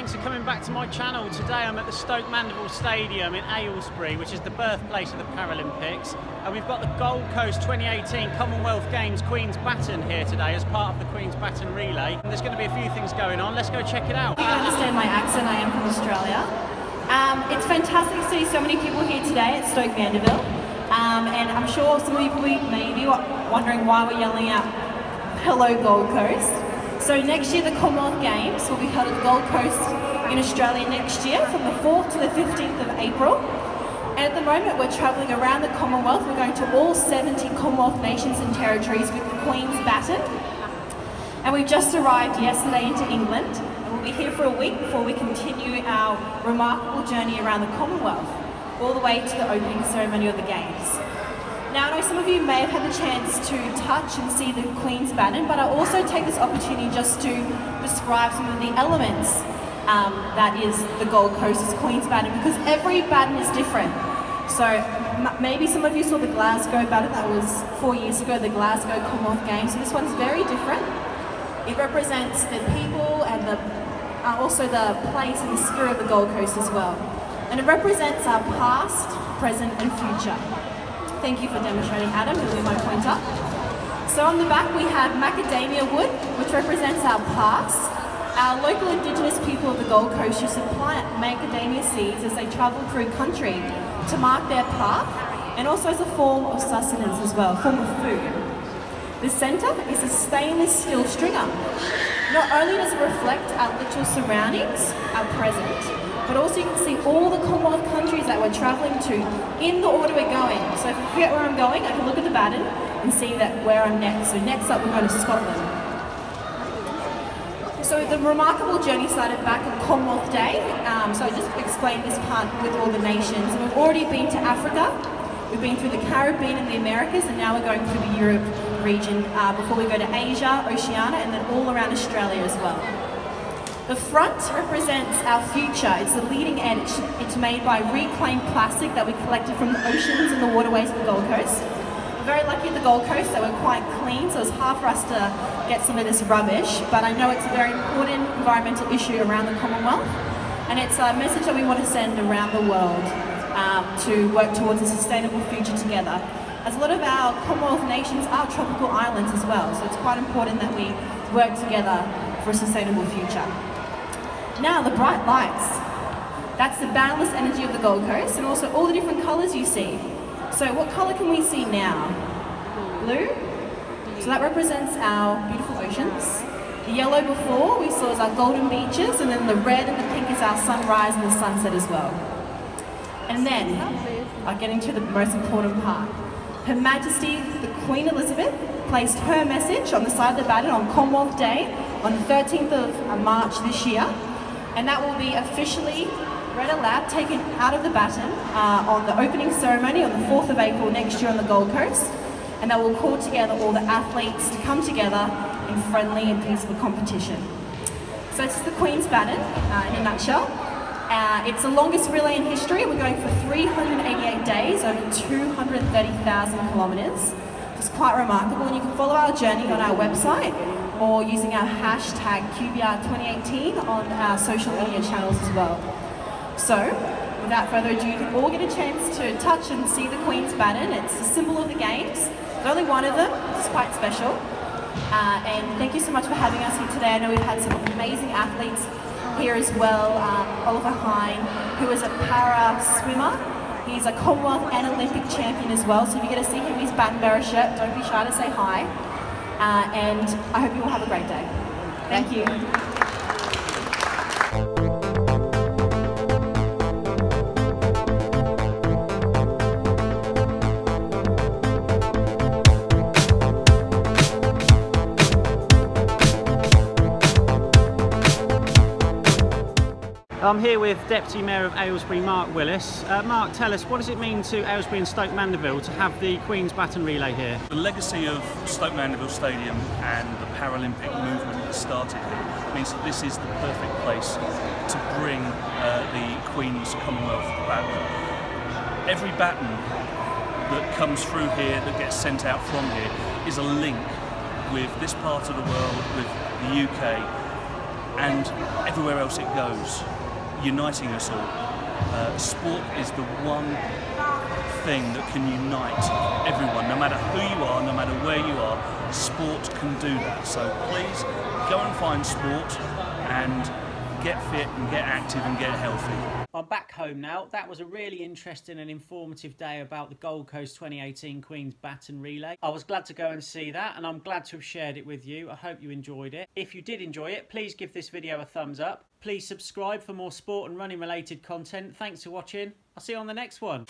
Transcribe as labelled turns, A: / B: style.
A: thanks for coming back to my channel. Today I'm at the Stoke Mandeville Stadium in Aylesbury, which is the birthplace of the Paralympics. And we've got the Gold Coast 2018 Commonwealth Games Queen's Baton here today as part of the Queen's Baton relay. And there's going to be a few things going on. Let's go check it out.
B: You can understand my accent, I am from Australia. It's fantastic to see so many people here today at Stoke Mandeville. And I'm sure some of you may be wondering why we're yelling out, "Hello Gold Coast." So next year the Commonwealth Games will be held at the Gold Coast in Australia next year from the 4th to the 15th of April. And at the moment we're travelling around the Commonwealth. We're going to all 70 Commonwealth nations and territories with the Queen's Baton. And we've just arrived yesterday into England. And we'll be here for a week before we continue our remarkable journey around the Commonwealth, all the way to the opening ceremony of the Games. Now, I know some of you may have had the chance to touch and see the Queen's Baton, but I'll also take this opportunity just to describe some of the elements that is the Gold Coast's Queen's Baton, because every baton is different. So maybe some of you saw the Glasgow Baton, that was 4 years ago, the Glasgow Commonwealth Games. So this one's very different. It represents the people and also the place and the spirit of the Gold Coast as well. And it represents our past, present and future. Thank you for demonstrating, Adam, he'll be my pointer. So on the back we have macadamia wood, which represents our past. Our local Indigenous people of the Gold Coast used to plant macadamia seeds as they travelled through country to mark their path, and also as a form of sustenance as well, a form of food. The centre is a stainless steel stringer. Not only does it reflect our literal surroundings, our present, but also you can see all the Commonwealth countries that we're travelling to in the order we're going. So if I forget where I'm going, I can look at the baton and see that where I'm next. So next up we're going to Scotland. So the remarkable journey started back on Commonwealth Day. So I just explained this part with all the nations. And we've already been to Africa, we've been through the Caribbean and the Americas, and now we're going through the Europe region before we go to Asia, Oceania, and then all around Australia as well. The front represents our future. It's the leading edge. It's made by reclaimed plastic that we collected from the oceans and the waterways of the Gold Coast. We're very lucky at the Gold Coast that we're quite clean, so it's hard for us to get some of this rubbish, but I know it's a very important environmental issue around the Commonwealth, and it's a message that we want to send around the world to work towards a sustainable future together. As a lot of our Commonwealth nations are tropical islands as well, so it's quite important that we work together for a sustainable future. Now, the bright lights. That's the boundless energy of the Gold Coast, and also all the different colours you see. So what colour can we see now? Blue? So that represents our beautiful oceans. The yellow before we saw is our golden beaches, and then the red and the pink is our sunrise and the sunset as well. And then, getting to the most important part. Her Majesty, the Queen Elizabeth, placed her message on the side of the baton on Commonwealth Day on the 13th of March this year. And that will be officially read aloud, taken out of the baton on the opening ceremony on the 4th of April next year on the Gold Coast. And that will call together all the athletes to come together in friendly and peaceful competition. So this is the Queen's Baton in a nutshell. It's the longest relay in history. We're going for 388 days, over 230,000 kilometres. It's quite remarkable, and you can follow our journey on our website or using our hashtag QBR2018 on our social media channels as well. So, without further ado, you can all get a chance to touch and see the Queen's Baton. It's a symbol of the Games. There's only one of them, it's quite special. And thank you so much for having us here today. I know we've had some amazing athletes here as well. Oliver Hine, who is a para swimmer. He's a Commonwealth and Olympic champion as well, so if you get to see him in his baton bearer shirt, don't be shy to say hi. And I hope you all have a great day. Thank you.
A: I'm here with Deputy Mayor of Aylesbury, Mark Willis. Mark, tell us, what does it mean to Aylesbury and Stoke Mandeville to have the Queen's Baton relay here?
C: The legacy of Stoke Mandeville Stadium and the Paralympic movement that started here means that this is the perfect place to bring the Queen's Commonwealth baton. Every baton that comes through here, that gets sent out from here, is a link with this part of the world, with the UK, and everywhere else it goes, uniting us all. Sport is the one thing that can unite everyone, no matter who you are, no matter where you are. Sport can do that. So please go and find sport and get fit and get active and get healthy.
A: I'm back home now. That was a really interesting and informative day about the Gold Coast 2018 Queen's Baton Relay. I was glad to go and see that, and I'm glad to have shared it with you. I hope you enjoyed it. If you did enjoy it, please give this video a thumbs up. Please subscribe for more sport and running related content. Thanks for watching. I'll see you on the next one.